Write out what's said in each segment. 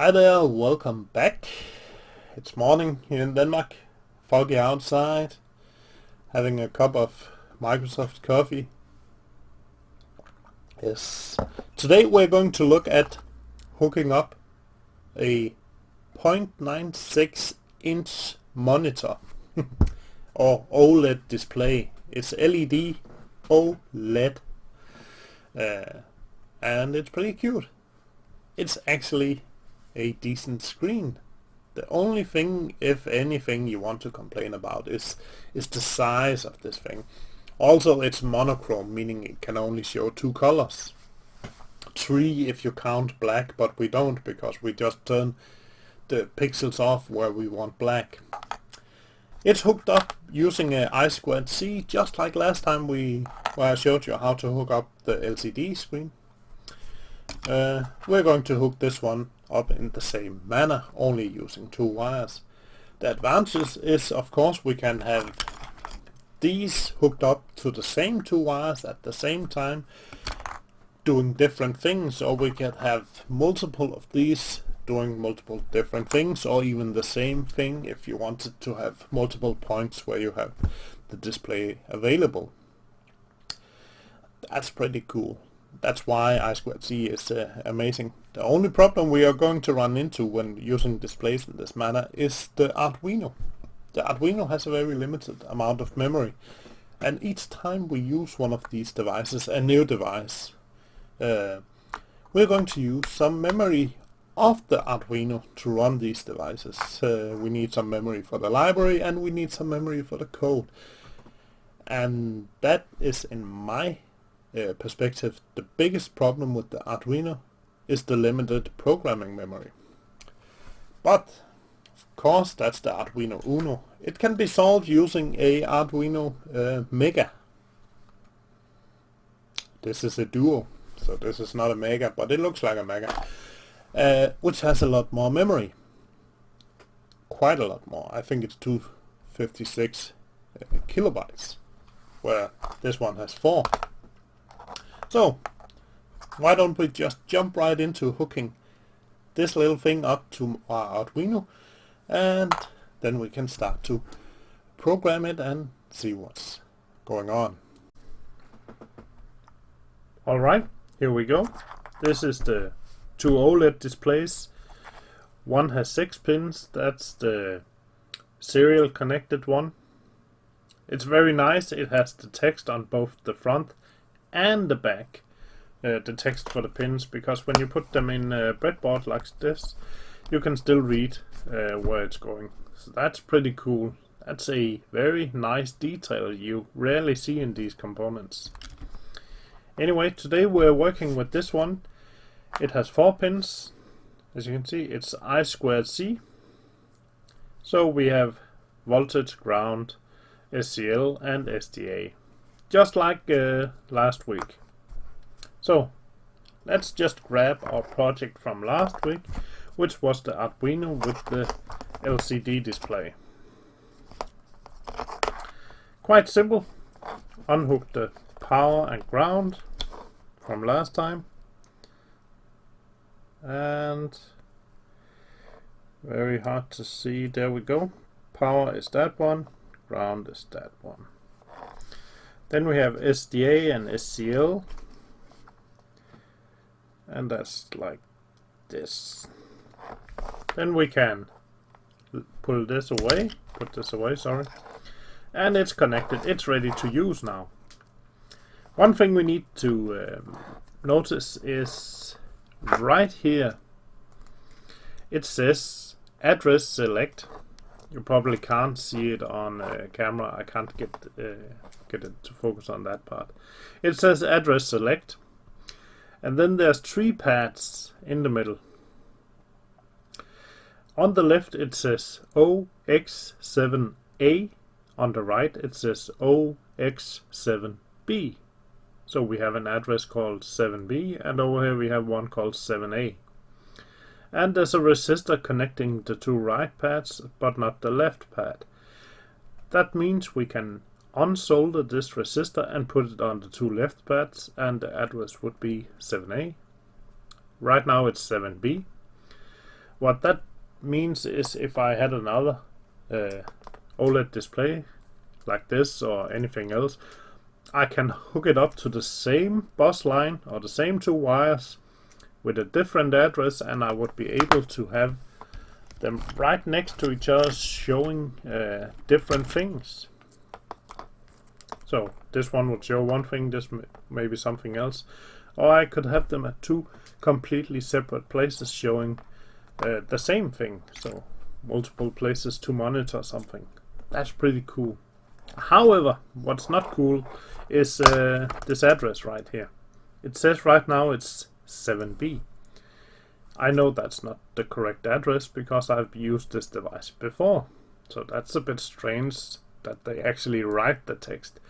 Hi there, welcome back. It's morning here in Denmark, foggy outside, having a cup of Microsoft coffee. Yes. Today we're going to look at hooking up a 0.96 inch monitor or OLED display. It's LED OLED and it's pretty cute. It's actually a decent screen. The only thing, if anything, you want to complain about is the size of this thing. Also, it's monochrome, meaning it can only show two colors. 3 if you count black, but we don't because we just turn the pixels off where we want black. It's hooked up using a I2C, just like last time where I showed you how to hook up the LCD screen. We're going to hook this one up in the same manner, only using 2 wires. The advantage is, of course, we can have these hooked up to the same 2 wires at the same time, doing different things, or we can have multiple of these doing multiple different things, or even the same thing if you wanted to have multiple points where you have the display available. That's pretty cool. That's why I2C is amazing. The only problem we are going to run into when using displays in this manner is the Arduino. The Arduino has a very limited amount of memory, and each time we use one of these devices, a new device, we're going to use some memory of the Arduino to run these devices. We need some memory for the library and we need some memory for the code. And that is, in my perspective, the biggest problem with the Arduino is the limited programming memory. But of course that's the Arduino Uno. It can be solved using a Arduino Mega. This is a Duo, so this is not a Mega, but it looks like a Mega, which has a lot more memory. Quite a lot more. I think it's 256 kilobytes, where this one has 4. So, why don't we just jump right into hooking this little thing up to our Arduino, and then we can start to program it and see what's going on. Alright, here we go. This is the 2 OLED displays. One has 6 pins, that's the serial connected one. It's very nice, it has the text on both the front and the back, the text for the pins, because when you put them in a breadboard like this, you can still read where it's going. So that's pretty cool. That's a very nice detail you rarely see in these components. Anyway, today we're working with this one. It has 4 pins. As you can see, it's I2C. So we have voltage, ground, SCL and SDA. Just like last week. So let's just grab our project from last week, which was the Arduino with the LCD display. Quite simple. Unhook the power and ground from last time, and very hard to see, there we go. Power is that one, ground is that one. Then we have SDA and SCL, and that's like this. Then we can pull this away, put this away, sorry, and it's connected, it's ready to use now. One thing we need to notice is right here, it says address select. You probably can't see it on camera. I can't get it to focus on that part. It says address select, and then there's 3 pads in the middle. On the left it says OX7A, on the right it says OX7B. So we have an address called 7B, and over here we have one called 7A. And there's a resistor connecting the 2 right pads, but not the left pad. That means we can unsolder this resistor and put it on the 2 left pads, and the address would be 7A. Right now it's 7B. What that means is if I had another OLED display like this or anything else, I can hook it up to the same bus line or the same two wires with a different address, and I would be able to have them right next to each other showing different things. So this one would show one thing, this maybe something else, or I could have them at two completely separate places showing the same thing, so multiple places to monitor something. That's pretty cool. However, what's not cool is this address right here. It says right now it's 7B. I know that's not the correct address because I've used this device before, so that's a bit strange that they actually write the text.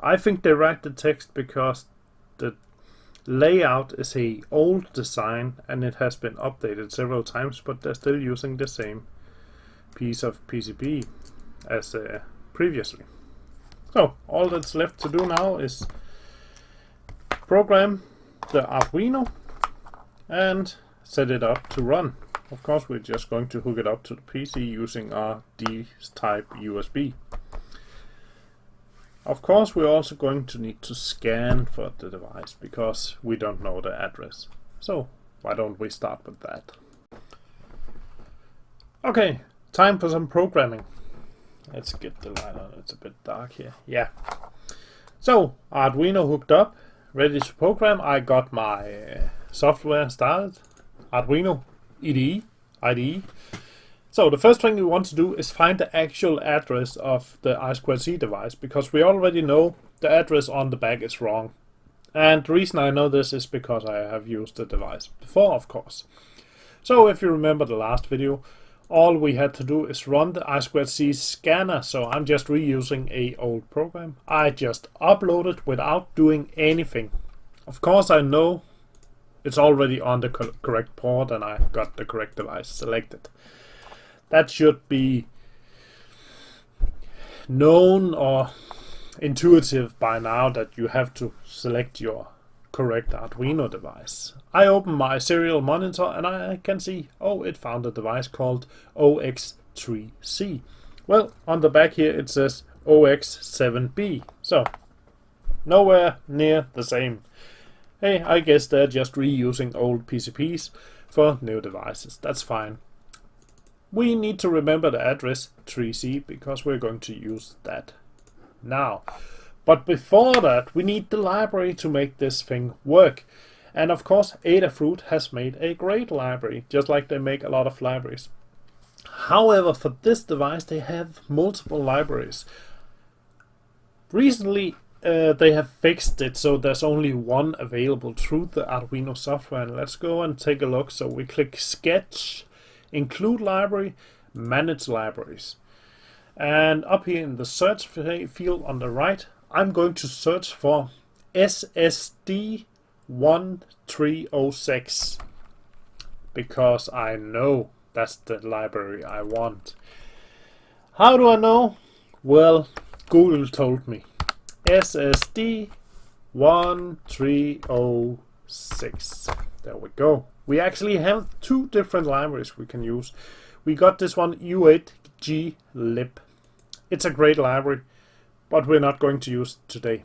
I think they write the text because the layout is a old design and it has been updated several times, but they're still using the same piece of PCB as previously. So all that's left to do now is program the Arduino and set it up to run. Of course, we're just going to hook it up to the PC using our D-type USB. Of course, we're also going to need to scan for the device because we don't know the address. So why don't we start with that? Okay, time for some programming. Let's get the light on, it's a bit dark here. Yeah. So, Arduino hooked up, ready to program. I got my software started. Arduino IDE. So the first thing we want to do is find the actual address of the I2C device, because we already know the address on the back is wrong. And the reason I know this is because I have used the device before, of course. So if you remember the last video, all we had to do is run the I2C scanner, so I'm just reusing a old program. I just uploaded without doing anything. Of course I know it's already on the correct port and I got the correct device selected. That should be known or intuitive by now that you have to select your correct Arduino device. I open my serial monitor and I can see, oh, it found a device called OX3C. Well, on the back here it says OX7B, so nowhere near the same. Hey, I guess they're just reusing old PCBs for new devices. That's fine. We need to remember the address 3C because we're going to use that now. But before that, we need the library to make this thing work. And of course, Adafruit has made a great library, just like they make a lot of libraries. However, for this device, they have multiple libraries. Recently, they have fixed it so there's only one available through the Arduino software. And let's go and take a look. So we click Sketch, Include Library, Manage Libraries. And up here in the search field on the right, I'm going to search for SSD1306 because I know that's the library I want. How do I know? Well, Google told me. SSD1306. There we go. We actually have two different libraries we can use. We got this one, U8glib. It's a great library, but we're not going to use it today.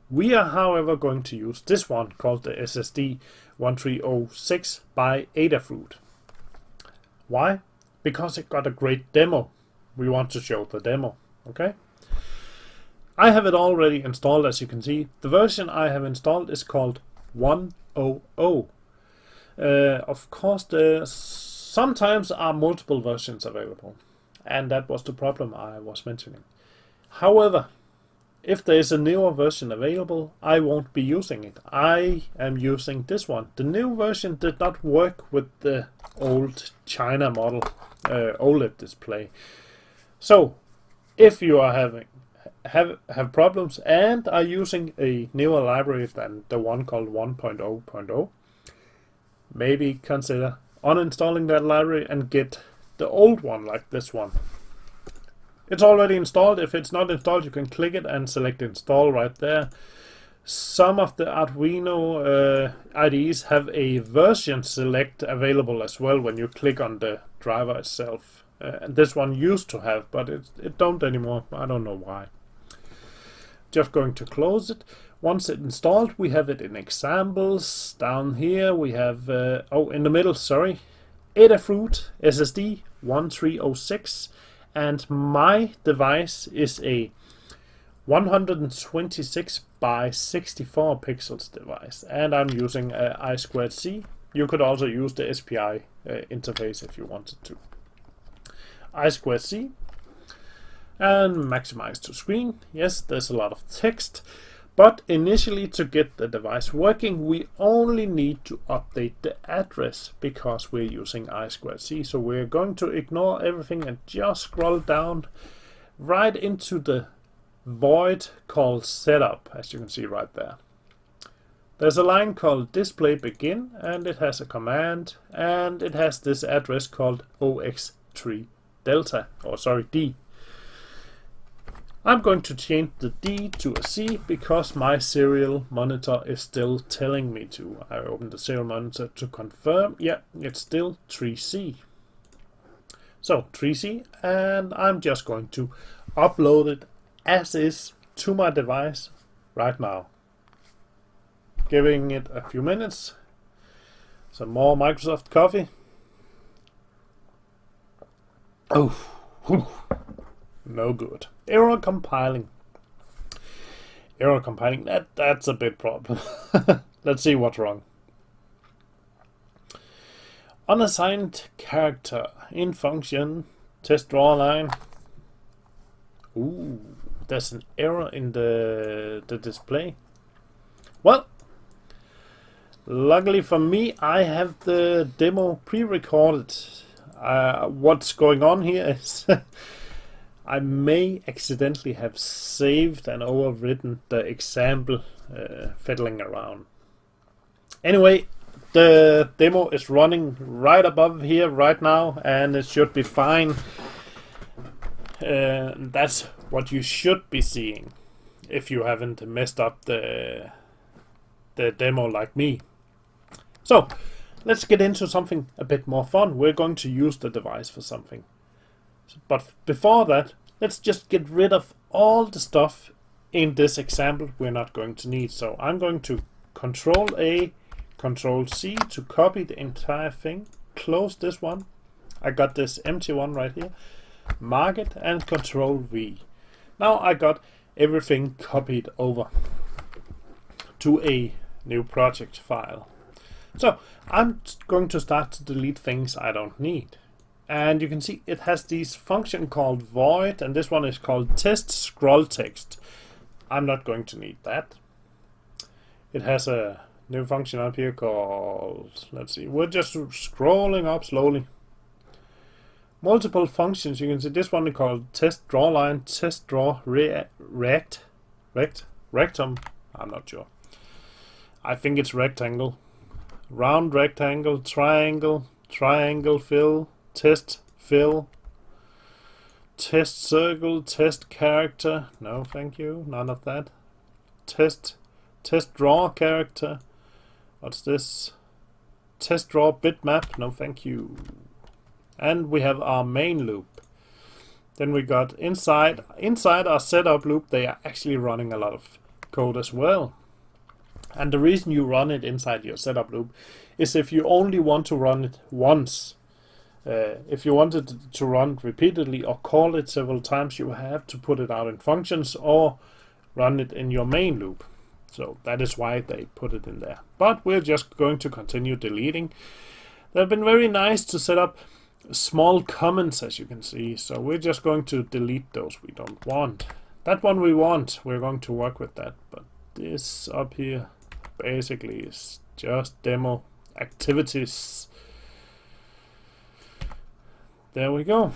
We are, however, going to use this one called the SSD1306 by Adafruit. Why? Because it got a great demo. We want to show the demo, okay? I have it already installed, as you can see. The version I have installed is called 100. Of course, there sometimes are multiple versions available, and that was the problem I was mentioning. However, if there is a newer version available, I won't be using it. I am using this one. The new version did not work with the old China model OLED display. So, if you are have problems and are using a newer library than the one called 1.0.0, maybe consider uninstalling that library and get the old one like this one. It's already installed. If it's not installed, you can click it and select install right there. Some of the Arduino IDEs have a version select available as well when you click on the driver itself. And this one used to have, but it don't anymore. I don't know why. Just going to close it. Once it's installed, we have it in examples. Down here we have, in the middle, sorry, Adafruit SSD 1306, and my device is a 126 by 64 pixels device, and I'm using I2C. You could also use the SPI interface if you wanted to. I2C and maximize to screen. Yes, there's a lot of text, but initially to get the device working we only need to update the address because we're using I2C. So we're going to ignore everything and just scroll down right into the void called setup, as you can see right there. There's a line called display begin, and it has a command, and it has this address called OX3 delta, or sorry, D. I'm going to change the D to a C because my serial monitor is still telling me to. I opened the serial monitor to confirm. Yeah, it's still 3C. So 3C, and I'm just going to upload it as is to my device right now. Giving it a few minutes. Some more Microsoft coffee. Oh, whew. No good. Error compiling. Error compiling, that's a big problem. Let's see what's wrong. Unassigned character in function test draw line. Ooh, there's an error in the display. Well, luckily for me, I have the demo pre-recorded. What's going on here is I may accidentally have saved and overwritten the example fiddling around. Anyway, the demo is running right above here right now, and it should be fine. That's what you should be seeing if you haven't messed up the demo like me. So let's get into something a bit more fun. We're going to use the device for something. But before that, let's just get rid of all the stuff in this example we're not going to need. So I'm going to Control A, Control C to copy the entire thing. Close this one. I got this empty one right here. Mark it and Control V. Now I got everything copied over to a new project file. So I'm going to start to delete things I don't need. And you can see it has this function called void, and this one is called test scroll text. I'm not going to need that. It has a new function up here called, let's see, we're just scrolling up slowly. Multiple functions. You can see this one is called test draw line, test draw rectum. I'm not sure. I think it's rectangle. Round rectangle, triangle, triangle fill, test fill, test circle, test character. No, thank you. None of that. Test draw character. What's this? Test draw bitmap. No, thank you. And we have our main loop. Then we got inside our setup loop, they are actually running a lot of code as well. And the reason you run it inside your setup loop is if you only want to run it once. If you wanted to run repeatedly or call it several times, you have to put it out in functions or run it in your main loop. So that is why they put it in there. But we're just going to continue deleting. They've been very nice to set up small comments, as you can see. So we're just going to delete those we don't want. That one we want. We're going to work with that. But this up here basically is just demo activities. There we go.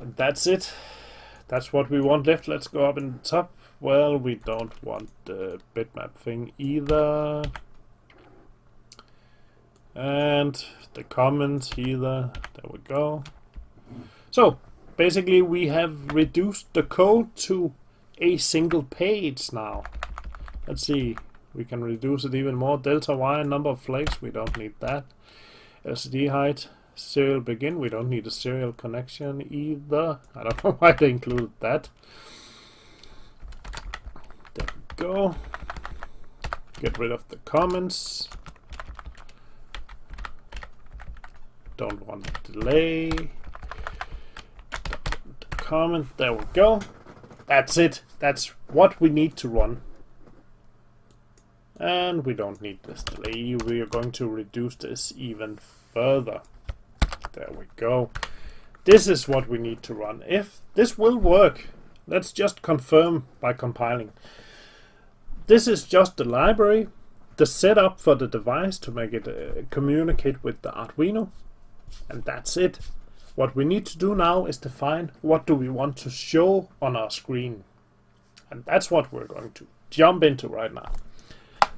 And that's it. That's what we want left. Let's go up in the top. Well, we don't want the bitmap thing either. And the comments either. There we go. So basically we have reduced the code to a single page now. Let's see, we can reduce it even more. Delta Y, number of flakes, we don't need that. LCD height, serial begin, we don't need a serial connection either. I don't know why they included that. There we go. Get rid of the comments. Don't want a delay. Don't want the comment. There we go. That's it. That's what we need to run. And we don't need this delay. We are going to reduce this even further. There we go. This is what we need to run. If this will work, let's just confirm by compiling. This is just the library, the setup for the device to make it communicate with the Arduino. And that's it. What we need to do now is define what do we want to show on our screen. And that's what we're going to jump into right now.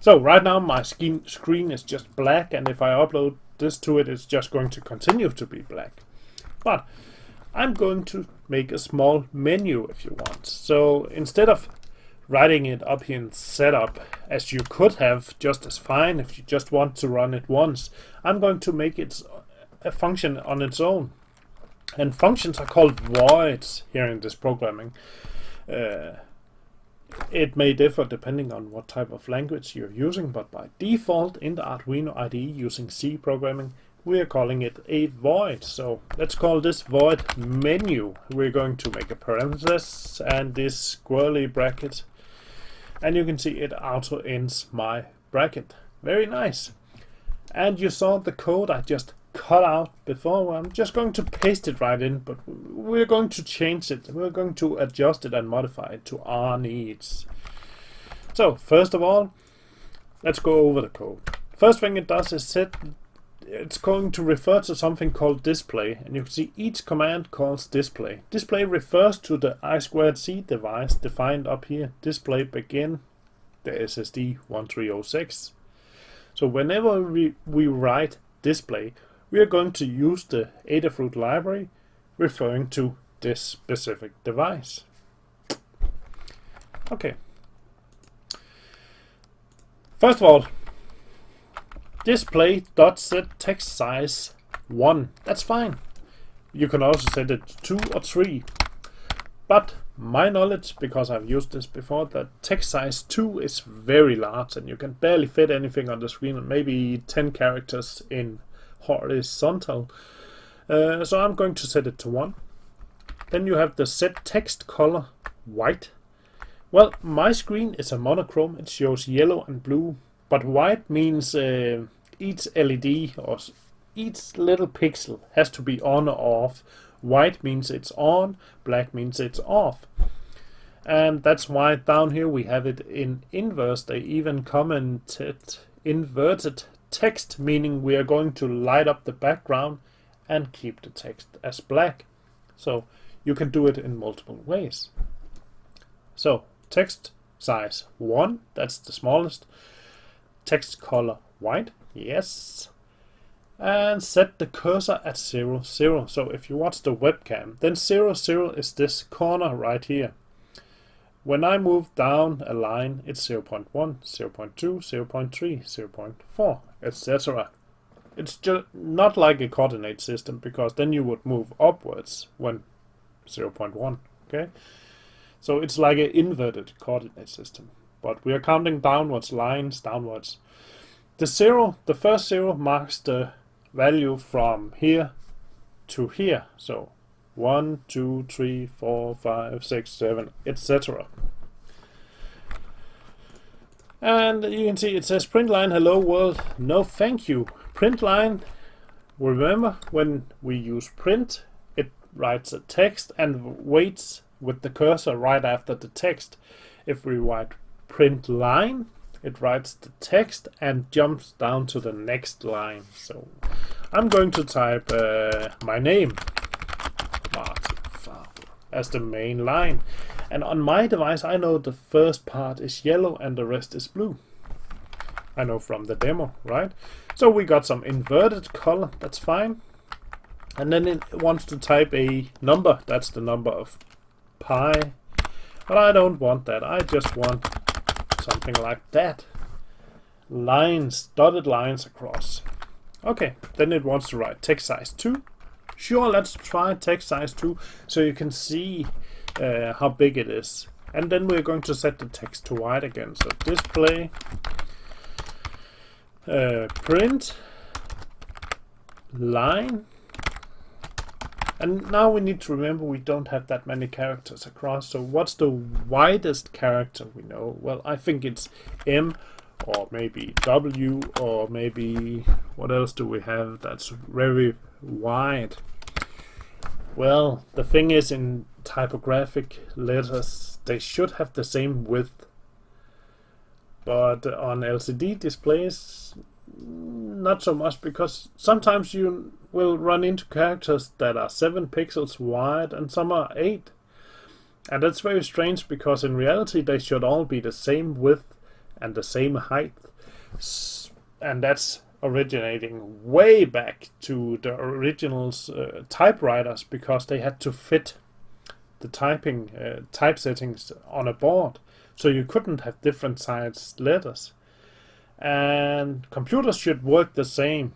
So right now my screen is just black, and if I upload this to it, it's just going to continue to be black. But I'm going to make a small menu if you want. So instead of writing it up here in setup, as you could have just as fine if you just want to run it once, I'm going to make it a function on its own. And functions are called voids here in this programming. It may differ depending on what type of language you're using, but by default in the Arduino IDE using C programming, we are calling it a void. So let's call this void menu. We're going to make a parenthesis and this squirrely bracket, and you can see it auto ends my bracket. Very nice. And you saw the code I just cut out before. I'm just going to paste it right in, but we're going to change it. We're going to adjust it and modify it to our needs. So first of all, let's go over the code. First thing it does is it's going to refer to something called display, and you can see each command calls display. Display refers to the I2C device defined up here. Display begin the SSD 1306. So whenever we write display, we are going to use the Adafruit library referring to this specific device. Okay. First of all, display.set text size 1. That's fine. You can also set it to 2 or 3. But my knowledge, because I've used this before, that text size 2 is very large and you can barely fit anything on the screen, and maybe 10 characters in horizontal. So I'm going to set it to 1. Then you have the set text color white. Well, my screen is a monochrome. It shows yellow and blue, but white means each LED or each little pixel has to be on or off. White means it's on, black means it's off. And that's why down here we have it in inverse. They even commented inverted text, meaning we are going to light up the background and keep the text as black. So you can do it in multiple ways. So text size 1, that's the smallest. Text color white, yes. And set the cursor at 0, 0. So if you watch the webcam, then 0, 0 is this corner right here. When I move down a line, it's 0.1, 0.2, 0.3, 0.4, etc. It's just not like a coordinate system, because then you would move upwards when 0.1, okay? So it's like an inverted coordinate system, but we are counting downwards, lines downwards. The first 0 marks the value from here to here. So 1, 2, 3, 4, 5, 6, 7, etc. And you can see it says print line hello world, no thank you. Print line, remember when we use print, it writes a text and waits with the cursor right after the text. If we write print line, it writes the text and jumps down to the next line. So I'm going to type my name, Martin Vaupell, as the main line. And on my device, I know the first part is yellow and the rest is blue. I know from the demo, right? So we got some inverted color, that's fine. And then it wants to type a number, that's the number of pi. But I don't want that, I just want something like that. Lines, dotted lines across. Okay, then it wants to write text size 2. Sure, let's try text size 2 so you can see how big it is. And then we're going to set the text to white again. So display print line. And now we need to remember we don't have that many characters across. So what's the widest character we know? Well, I think it's M, or maybe W, or maybe what else do we have that's very wide? Well, the thing is, in typographic letters they should have the same width, but on LCD displays not so much, because sometimes you will run into characters that are 7 pixels wide and some are 8, and that's very strange, because in reality they should all be the same width and the same height, and that's originating way back to the original typewriters, because they had to fit the type settings on a board, so you couldn't have different sized letters. And computers should work the same,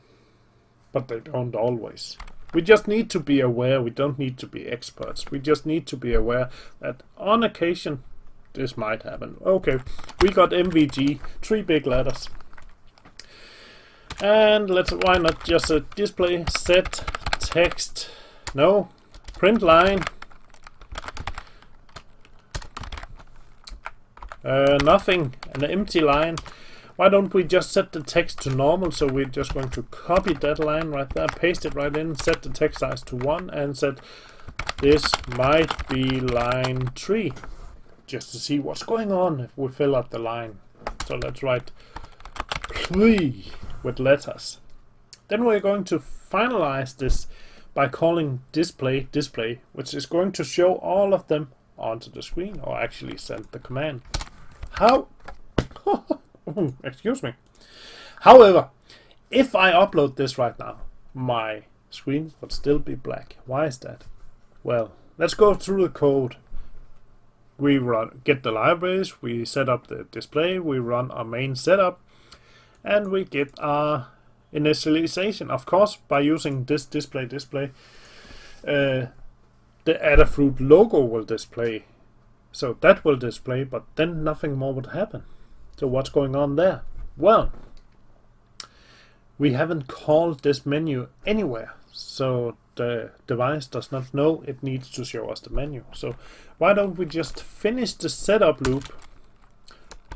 but they don't always. We just need to be aware. We don't need to be experts. We just need to be aware that on occasion this might happen. Okay, we got MVG, 3 big letters. And why not just a display set text, no, print line, nothing, an empty line. Why don't we just set the text to normal? So we're just going to copy that line right there, paste it right in, set the text size to 1, and set this might be line 3, just to see what's going on if we fill up the line. So let's write 3 with letters. Then we're going to finalize this by calling display, which is going to show all of them onto the screen, or actually send the command. How? Excuse me. However, if I upload this right now, my screen would still be black. Why is that? Well, let's go through the code. We get the libraries, we set up the display, we run our main setup, and we get our initialization. Of course, by using this display, the Adafruit logo will display. So that will display, but then nothing more would happen. So what's going on there? Well, we haven't called this menu anywhere, so the device does not know it needs to show us the menu. So why don't we just finish the setup loop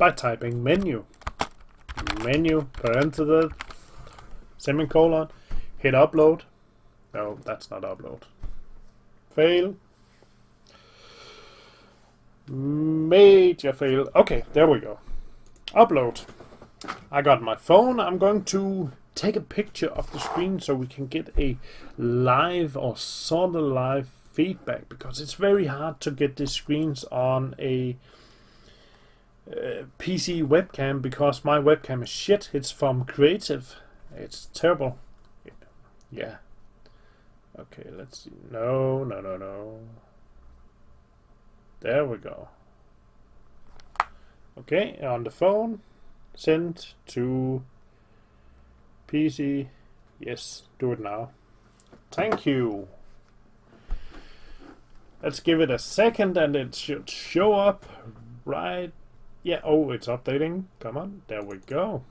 by typing menu, parenthesis, semicolon, hit upload. No, that's not upload. Fail. Major fail. Okay, there we go. Upload. I got my phone. I'm going to take a picture of the screen so we can get a live or sort of live feedback, because it's very hard to get the screens on a PC webcam, because my webcam is shit. It's from Creative. It's terrible. Yeah. Okay, let's see. No. There we go. Okay, on the phone, send to PC. Yes, do it now. Thank you. Let's give it a second and it should show up right. Yeah, oh, it's updating. Come on, there we go.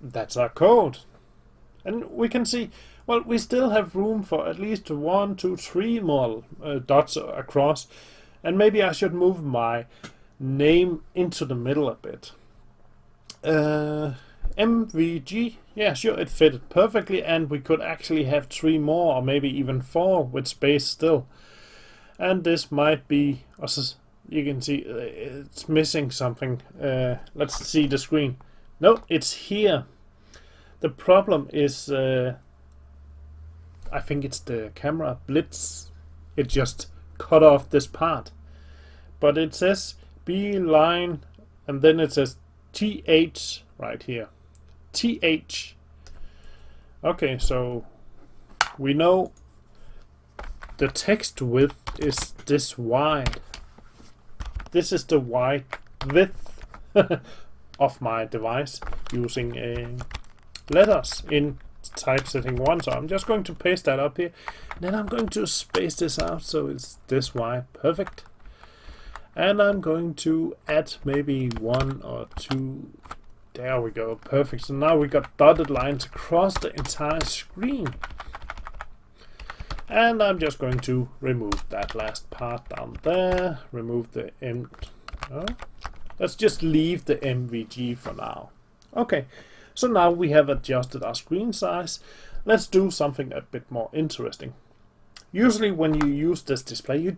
That's our code. And we can see, well, we still have room for at least 1, 2, 3 more dots across. And maybe I should move my name into the middle a bit. MVG, yeah, sure, it fitted perfectly, and we could actually have 3 more, or maybe even 4 with space still. And this might be, you can see it's missing something. Let's see the screen. No, it's here. The problem is, I think it's the camera blitz. It just cut off this part. But it says B line, and then it says TH right here. TH. Okay, so we know the text width is this wide. This is the width of my device using letters in typesetting 1. So I'm just going to paste that up here. Then I'm going to space this out so it's this wide. Perfect. And I'm going to add maybe 1 or 2. There we go. Perfect. So now we got dotted lines across the entire screen. And I'm just going to remove that last part down there. Remove the let's just leave the MVG for now. Okay, so now we have adjusted our screen size. Let's do something a bit more interesting. Usually when you use this display, you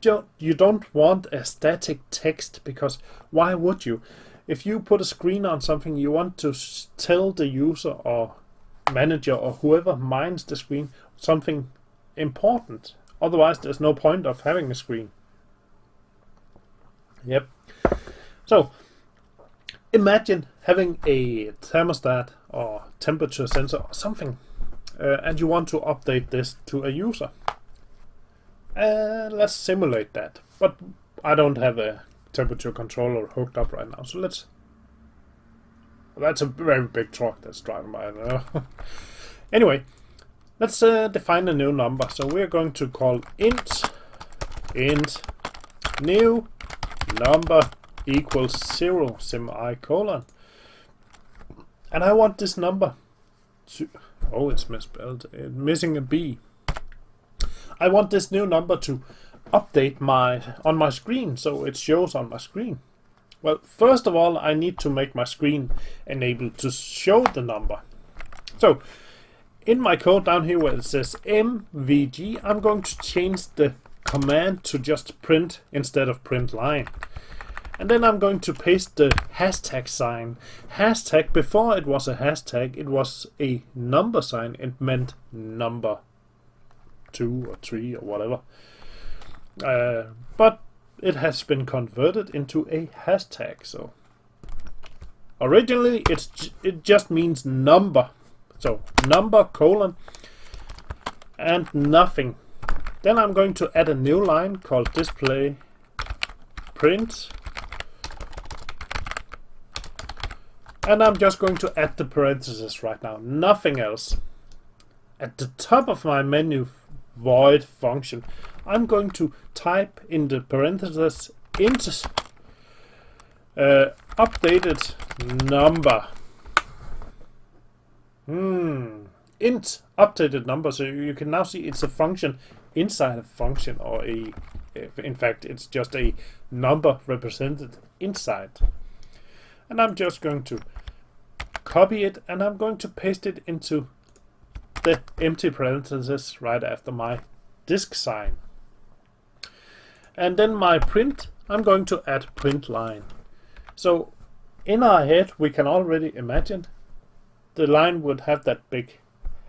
don't want a static text, because why would you? If you put a screen on something, you want to tell the user or manager or whoever minds the screen something important. Otherwise there's no point of having a screen. Yep. So imagine having a thermostat or temperature sensor or something, and you want to update this to a user. Let's simulate that, but I don't have a temperature controller hooked up right now, so that's a very big truck that's driving by there. Anyway, let's define a new number. So we're going to call int new number equals 0 semicolon, and I want this number to, oh, it's misspelled, missing a B. I want this new number to update on my screen, so it shows on my screen. Well, first of all, I need to make my screen enabled to show the number. So in my code down here where it says MVG, I'm going to change the command to just print instead of print line. And then I'm going to paste the hashtag sign. Hashtag, before it was a hashtag, it was a number sign. It meant number 2 or 3 or whatever. But it has been converted into a hashtag. So originally it just means number. So number colon and nothing. Then I'm going to add a new line called display print. And I'm just going to add the parentheses right now, nothing else. At the top of my menu void function, I'm going to type in the parentheses int updated number. Int updated number. So you can now see it's a function inside a function, or in fact it's just a number represented inside. And I'm just going to copy it, and I'm going to paste it into the empty parentheses right after my disk sign. And then my print, I'm going to add print line. So in our head we can already imagine the line would have that big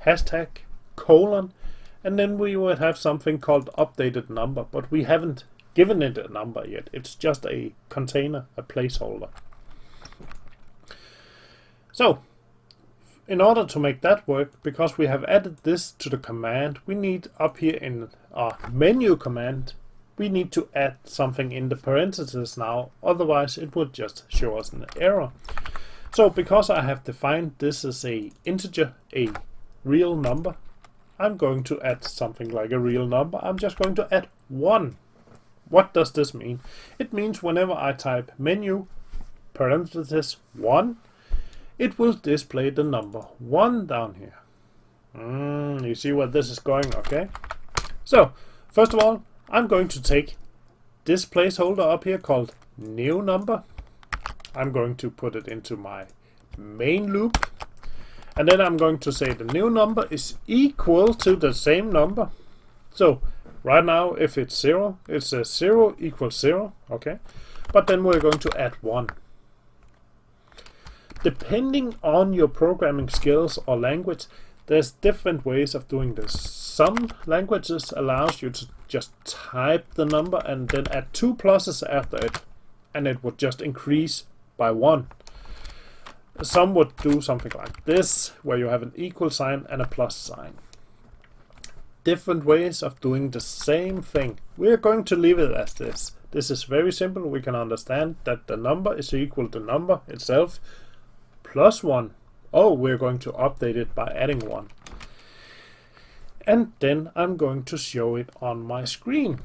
hashtag colon, and then we would have something called updated number, but we haven't given it a number yet. It's just a container, a placeholder. So in order to make that work, because we have added this to the command, we need up here in our menu command, we need to add something in the parentheses now, otherwise it would just show us an error. So because I have defined this as a integer, a real number, I'm going to add something like a real number. I'm just going to add 1. What does this mean? It means whenever I type menu parentheses 1, it will display the number 1 down here. You see where this is going, okay? So first of all, I'm going to take this placeholder up here called new number. I'm going to put it into my main loop, and then I'm going to say the new number is equal to the same number. So right now if it's 0, it says 0 equals 0, okay? But then we're going to add 1. Depending on your programming skills or language, there's different ways of doing this. Some languages allows you to just type the number and then add 2 pluses after it, and it would just increase by 1. Some would do something like this, where you have an equal sign and a plus sign. Different ways of doing the same thing. We're going to leave it as this, This is very simple. We can understand that the number is equal to number itself plus 1. Oh, we're going to update it by adding 1. And then I'm going to show it on my screen.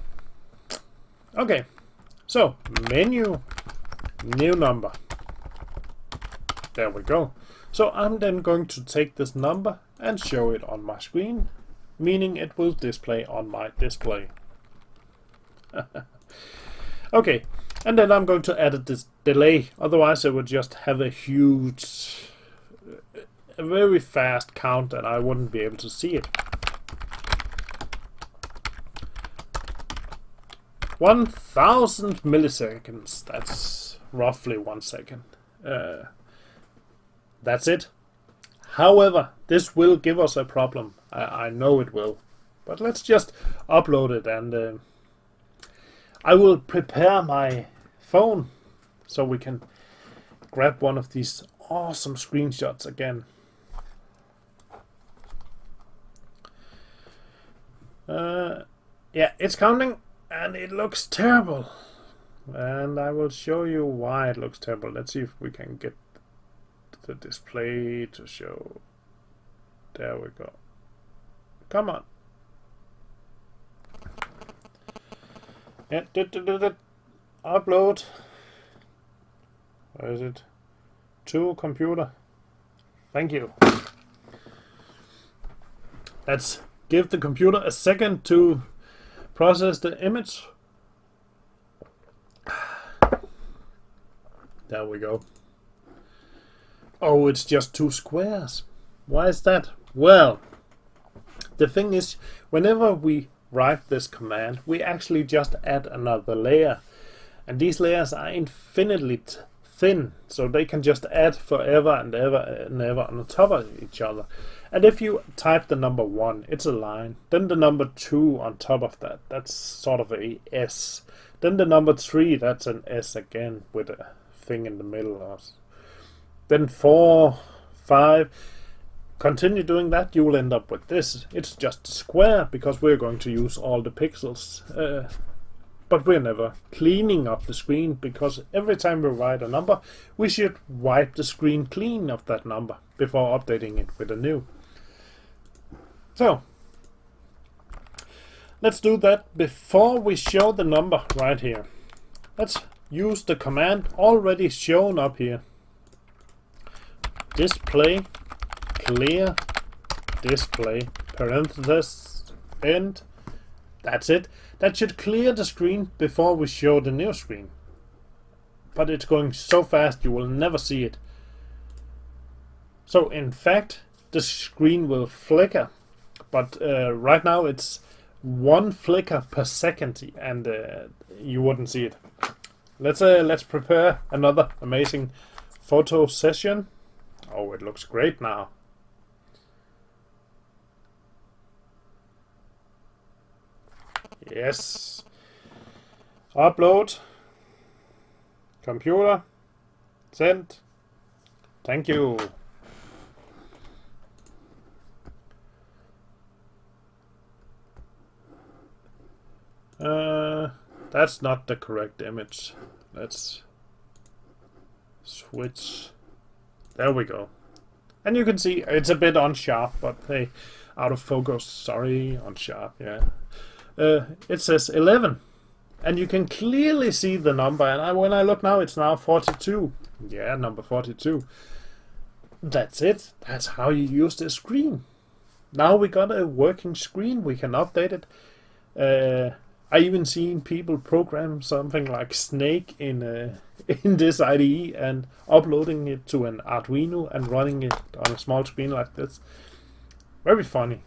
Okay, so menu, new number. There we go. So I'm then going to take this number and show it on my screen, meaning it will display on my display. Okay, and then I'm going to add this delay, otherwise I would just have a huge, a very fast count and I wouldn't be able to see it. 1000 milliseconds, that's roughly 1 second. That's it. However, this will give us a problem. I know it will. But let's just upload it, and I will prepare my phone so we can grab one of these awesome screenshots again. Yeah, it's counting and it looks terrible. And I will show you why it looks terrible. Let's see if we can get the display to show. There we go. Come on. Yeah, upload. Where is it? To computer. Thank you. Let's give the computer a second to process the image. There we go. Oh, it's just 2 squares. Why is that? Well, the thing is, whenever we write this command, we actually just add another layer. And these layers are infinitely thin, so they can just add forever and ever and ever on top of each other. And if you type the number 1, it's a line. Then the number 2 on top of that, that's sort of a S. Then the number 3, that's an S again with a thing in the middle. Then 4, 5. Continue doing that, you will end up with this. It's just a square because we're going to use all the pixels. But we're never cleaning up the screen, because every time we write a number, we should wipe the screen clean of that number before updating it with a new. So, let's do that before we show the number right here. Let's use the command already shown up here. Display clear display parenthesis end. That's it. That should clear the screen before we show the new screen. But it's going so fast you will never see it. So in fact, the screen will flicker. But right now it's 1 flicker per second, and you wouldn't see it. Let's prepare another amazing photo session. Oh, it looks great now. Yes. Upload. Computer. Send. Thank you. That's not the correct image. Let's switch. There we go. And you can see it's a bit unsharp, but hey, out of focus. Sorry, unsharp, yeah. It says 11. And you can clearly see the number. And when I look now, it's now 42. Yeah, number 42. That's it. That's how you use the screen. Now we got a working screen. We can update it. I even seen people program something like Snake in this IDE and uploading it to an Arduino and running it on a small screen like this. Very funny.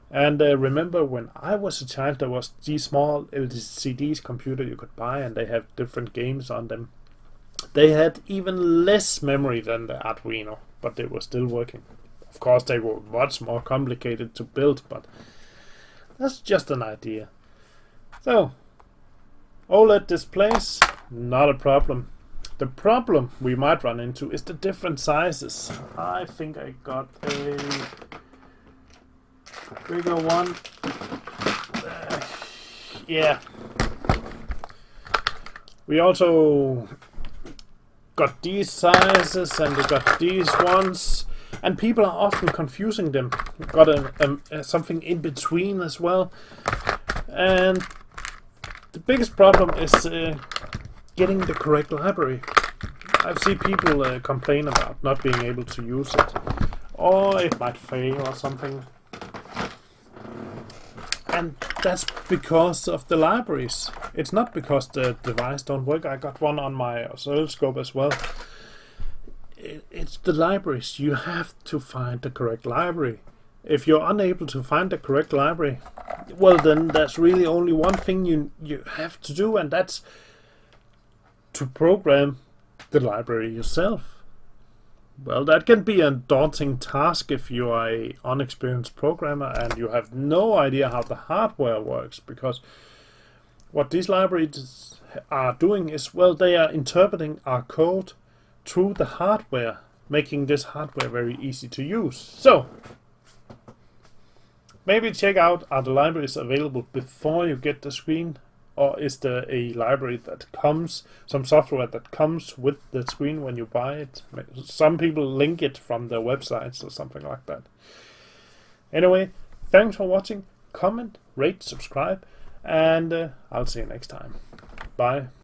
And remember, when I was a child, there was these small LCDs computer you could buy, and they have different games on them. They had even less memory than the Arduino, but they were still working. Of course, they were much more complicated to build, but that's just an idea. So, OLED displays, not a problem. The problem we might run into is the different sizes. I think I got a bigger one. Yeah. We also got these sizes and we got these ones, and people are often confusing them. We've got something in between as well, and the biggest problem is getting the correct library. I've seen people complain about not being able to use it, or it might fail or something. And that's because of the libraries. It's not because the device don't work. I got one on my oscilloscope as well. It's the libraries. You have to find the correct library. If you're unable to find the correct library, well, then there's really only one thing you have to do, and that's to program the library yourself. Well, that can be a daunting task if you are an unexperienced programmer and you have no idea how the hardware works, because what these libraries are doing is, well, they are interpreting our code through the hardware, making this hardware very easy to use. So, maybe check out, are the libraries available before you get the screen? Or is there a library that comes, some software that comes with the screen when you buy it? Some people link it from their websites or something like that. Anyway, thanks for watching. Comment, rate, subscribe, and I'll see you next time. Bye.